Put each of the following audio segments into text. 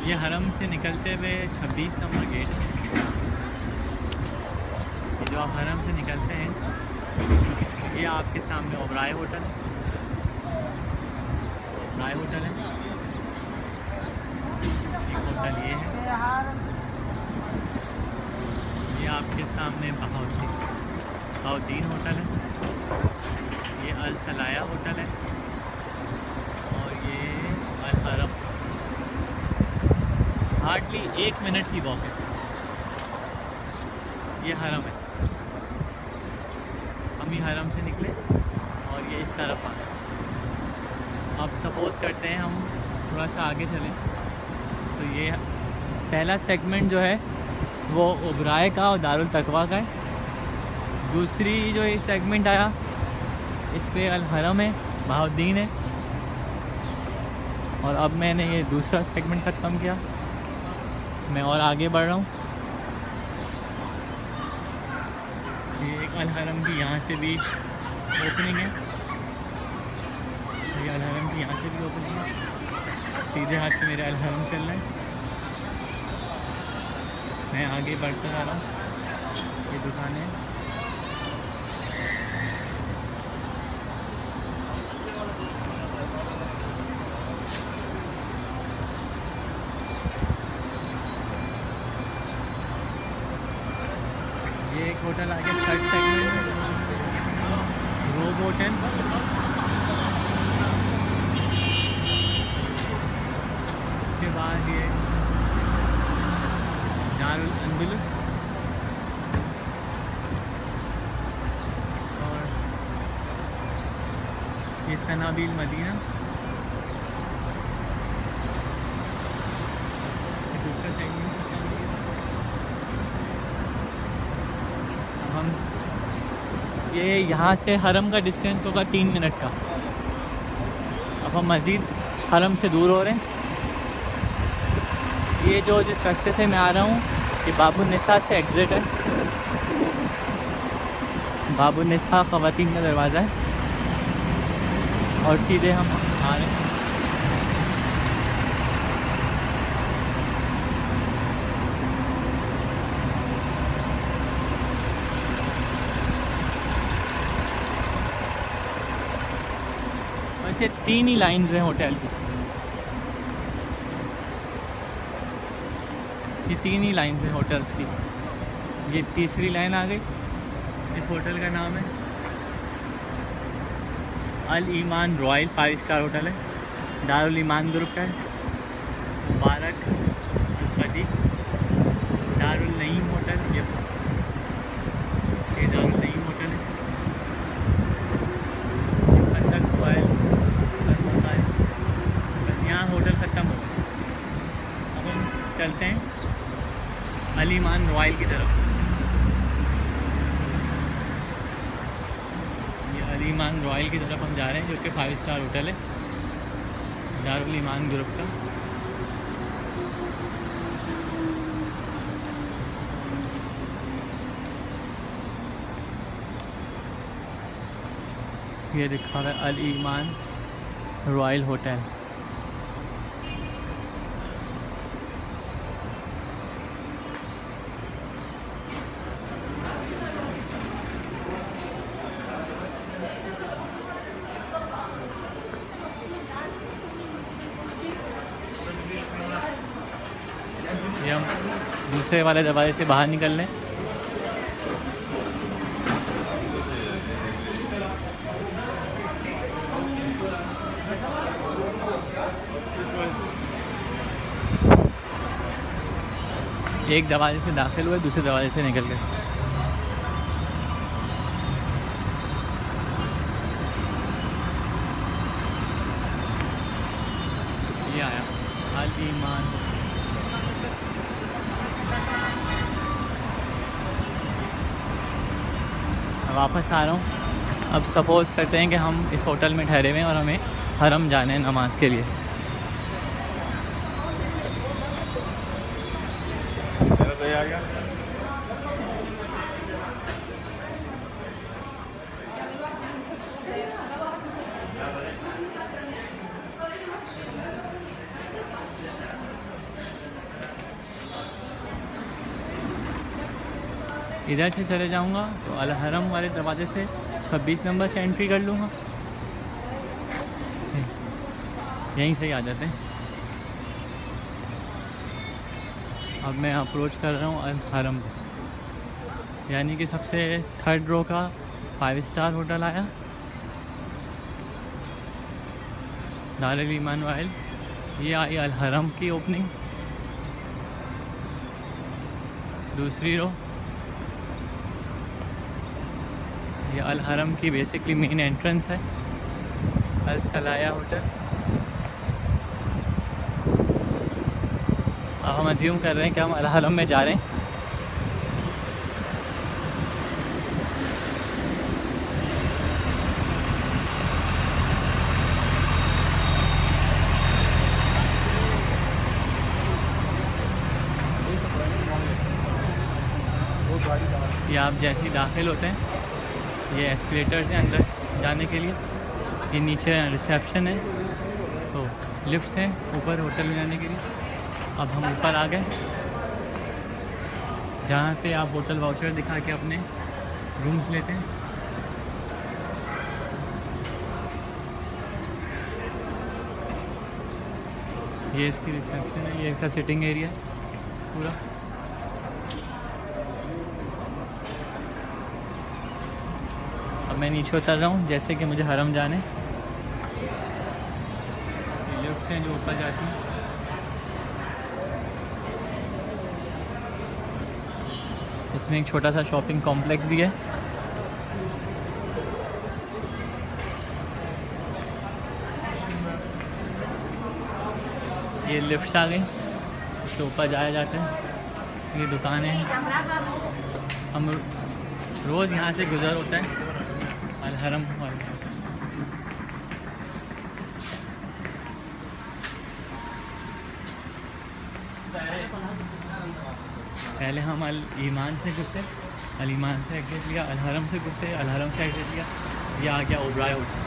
ये हरम से निकलते हुए 26 नंबर गेट है। ये जो आप हरम से निकलते हैं, ये आपके सामने ओबराय होटल है। ओबराय होटल है, एक होटल ये है। ये आपके सामने बहाउद्दीन होटल है। ये अल सलाया होटल है और ये अल हरम। हार्डली 1 मिनट की वॉक है। ये हरम है। हम ही हरम से निकले और ये इस तरफ आ गए। अब सपोज़ करते हैं हम थोड़ा सा आगे चलें, तो ये पहला सेगमेंट जो है वो ओबराय का और दारुल तकवा का है। दूसरी जो एक सेगमेंट आया, इस पे अल हरम है, बहाउद्दीन है। और अब मैंने ये दूसरा सेगमेंट ख़त्म किया, मैं और आगे बढ़ रहा हूँ। ये एक अल हरम की यहाँ से भी ओपनिंग है। ये अल हरम की यहाँ से भी ओपनिंग है। सीधे हाथ पे मेरे अल हरम चल रहा है। मैं आगे बढ़ता जा रहा हूँ। ये दुकानें हैं। ये एक होटल आगे थर्ड सेगमेंट में, रोब होटल। उसके बाद ये दारुल अंदलुस और ये सनाबिल मदीना। ये दूसरा सेगमेंट है। हम ये यहाँ से हरम का डिस्टेंस होगा 3 मिनट का। अब हम मज़ीद हरम से दूर हो रहे हैं। ये जो जिस रास्ते से मैं आ रहा हूँ, ये बाबुन्निसा से एग्ज़िट है। बाबुन्निसा ख़वातीन का दरवाज़ा है और सीधे हम आ रहे हैं। वैसे 3 ही लाइन्स हैं होटल की। ये 3 ही लाइन्स हैं होटल्स की। ये तीसरी लाइन आ गई। इस होटल का नाम है अल ईमान रॉयल 5 स्टार होटल है। दारुल ईमान ग्रुप का है। मुबारक अल-कदी दारुल नईम होटल। ये दारुल नईम होटल है। खंदक रॉयल। बस यहाँ होटल ख़त्म हो गए। अब हम चलते हैं अल ईमान रॉयल की तरफ। ये अल ईमान रॉयल की तरफ हम जा रहे हैं, जो कि 5 स्टार होटल है दारुल ईमान ग्रुप का। ये लिखा हुआ है अल ईमान रॉयल होटल। ये हम दूसरे वाले दरवाजे से बाहर निकल लें। एक दरवाजे से दाखिल हुए, दूसरे दरवाजे से निकल गए। ये आया अल ईमान। वापस आ रहा हूँ। अब सपोज़ करते हैं कि हम इस होटल में ठहरे हुए हैं और हमें हरम जाने हैं नमाज़ के लिए। आ गया। इधर से चले जाऊंगा तो अल हरम वाले दरवाजे से 26 नंबर से एंट्री कर लूँगा। यहीं से ही आ जाते हैं। अब मैं अप्रोच कर रहा हूँ अल हरम, यानी कि सबसे थर्ड रो का 5 स्टार होटल आया, दारुल ईमान रॉयल। ये आई अल हरम की ओपनिंग, दूसरी रो। ये अल हरम की बेसिकली मेन एंट्रेंस है, अल सलाया होटल। अब हम अज्यूम कर रहे हैं कि हम अल हरम में जा रहे हैं। ये आप जैसे ही दाखिल होते हैं, ये एस्केलेटर से अंदर जाने के लिए, ये नीचे रिसेप्शन है, तो लिफ्ट है ऊपर होटल में जाने के लिए। अब हम ऊपर आ गए, जहाँ पे आप होटल वाउचर दिखा के अपने रूम्स लेते हैं। ये इसकी रिसेप्शन है, ये इसका सिटिंग एरिया है पूरा। अब मैं नीचे उतर रहा हूँ जैसे कि मुझे हरम जाने। ये लिफ्ट्स हैं जो ऊपर जाती हैं। इसमें एक छोटा सा शॉपिंग कॉम्प्लेक्स भी है। ये लिफ्ट्स आ गई, इसके ऊपर जाया जाता है। ये दुकानें हैं, हम रोज़ यहाँ से गुजर होता है अल हरम वाले। पहले हम अल ईमान से घुसे, अल ईमान से एग्जिट लिया, अल हरम से घुसे, अल हरम से एग्जिट लिया। ये आ गया ओबराय होटल।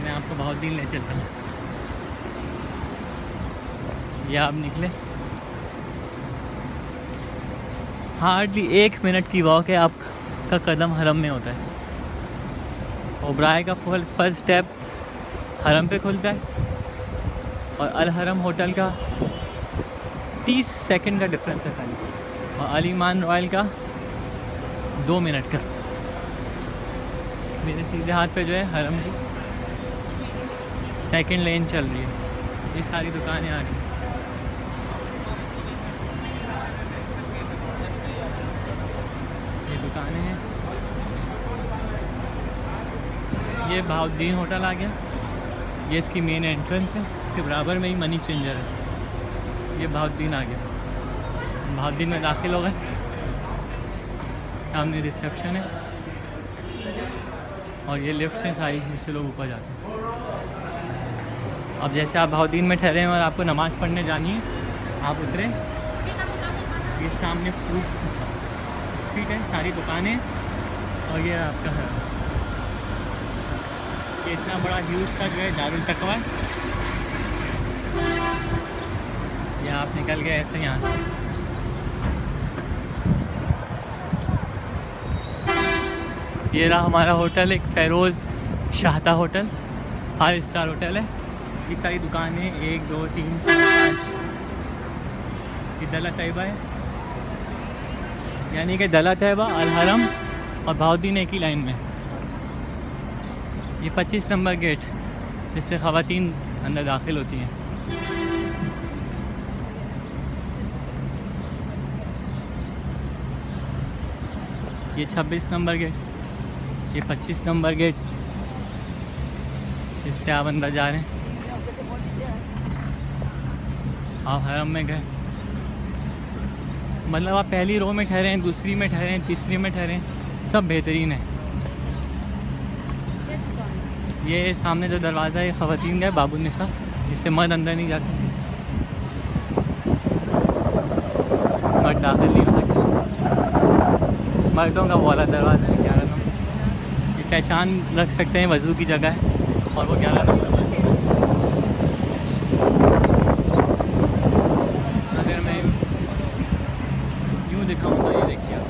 मैं आपको बहुत दिन ले चलता हूँ। ये आप निकले, हार्डली 1 मिनट की वॉक है, आपका कदम हरम में होता है। ओबराय का फर्स्ट स्टेप हरम पे खुलता है, और अल हरम होटल का 30 सेकंड का डिफरेंस है खाली, और अल ईमान रॉयल का 2 मिनट का। मेरे सीधे हाथ पे जो है हरम की सेकंड लेन चल रही है। ये सारी दुकानें आ रही हैं। ये दुकानें हैं। ये बहाउद्दीन होटल आ गया, ये इसकी मेन एंट्रेंस है। इसके बराबर में ही मनी चेंजर है। ये बहाउद्दीन आ गया, बहाउद्दीन में दाखिल हो गए। सामने रिसेप्शन है, और ये लिफ्ट से सारी जिससे लोग ऊपर जाते हैं। अब जैसे आप बहाउद्दीन में ठहरे हैं और आपको नमाज़ पढ़ने जानी है, आप उतरे, ये सामने फूड स्ट्रीट है, सारी दुकानें, और ये आपका है ये इतना बड़ा ह्यूज सा जो है दारुल तकवा। ये आप निकल गए ऐसे यहाँ से। ये रहा हमारा होटल, एक फेरोज़ शाहता होटल, 5 स्टार होटल है। ये सारी दुकानें 1 2 3 4 5। ये दला तैयबा है, यानी कि दला तैयबा, अल हरम और बहाउद्दीन एक ही लाइन में। ये 25 नंबर गेट, जिससे ख़वातीन अंदर दाखिल होती हैं। ये 26 नंबर गेट, ये 25 नंबर गेट, इससे आप अंदर जा रहे हैं। आप हरम में गए, मतलब आप पहली रो में ठहरे हैं, दूसरी में ठहरे हैं, तीसरी में ठहरे हैं, सब बेहतरीन है। ये सामने जो दरवाज़ा है, ये ख़वातीन का है, बाबुल निसा, जिससे मर्द अंदर नहीं जा सकते, मर्द दाखिल नहीं हो सकते। मर्दों का वो वाला दरवाज़ा है 11 नंबर। ये पहचान रख सकते हैं वज़ू की जगह है, और वो 11 नंबर मस्जिद है। अगर मैं यूँ दिखाऊँ तो ये देखिए आप,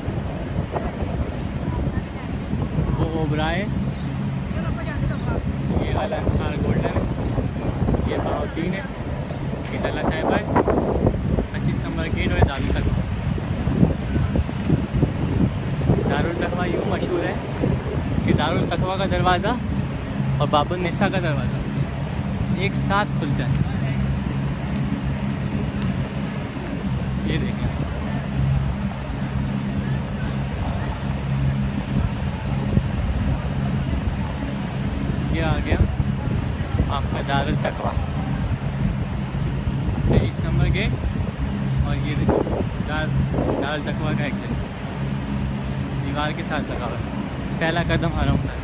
वो ओबराय, ये अल अंसार गोल्डन है, ये बहाउद्दीन है, ये दल्ला तैयबा है, 25 नंबर गेट और दारुल तकवा। दारुल तकवा यूँ मशहूर है कि दारुल तकवा का दरवाज़ा और बाबुल निसा का दरवाज़ा एक साथ खुलता है। ये देखें, ये आ गया आपका दारुल तकवा, 23 नंबर गेट, और ये देखो दारुल तकवा का एग्जिट दीवार के साथ लगा हुआ है। पहला कदम हरम का है।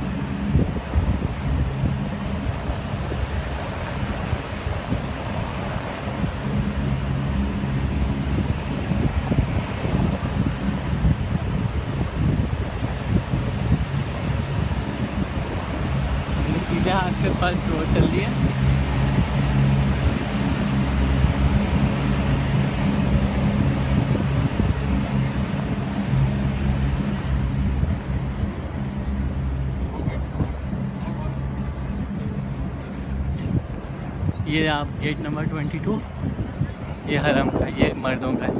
सीधे हाथ से फर्स्ट रोड चल रही है। ये आप गेट नंबर 22, ये हरम का, ये मर्दों का है।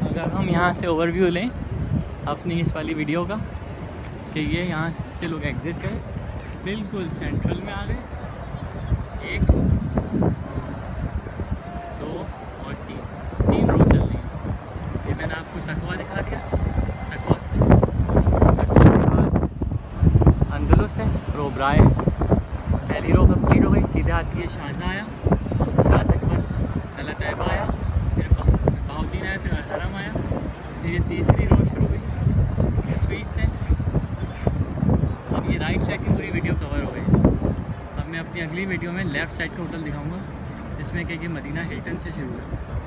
अगर हम यहाँ से ओवरव्यू लें अपनी इस वाली वीडियो का कि ये यहाँ से लोग एग्ज़िट करें, बिल्कुल सेंट्रल में आ गए, 1 2 और 3 रो चल रही है। ये मैंने आपको तकवा दिखा दिया, तकवा के बाद अंदलुस है, रोबराय है, पहली रो कंप्लीट हो गई। सीधे हाथ की शाहजहाँ आया, शाह से दल्ला तैयबा आया, फिर बहाउद्दीन आया, फिर हरम आया, फिर ये तीसरी रो शुरू हुई, ये स्वीट्स हैं। अब ये राइट साइड की पूरी वीडियो कवर हो गई। अब मैं अपनी अगली वीडियो में लेफ़्ट साइड का होटल दिखाऊंगा, जिसमें कि मदीना हिल्टन से शुरू है।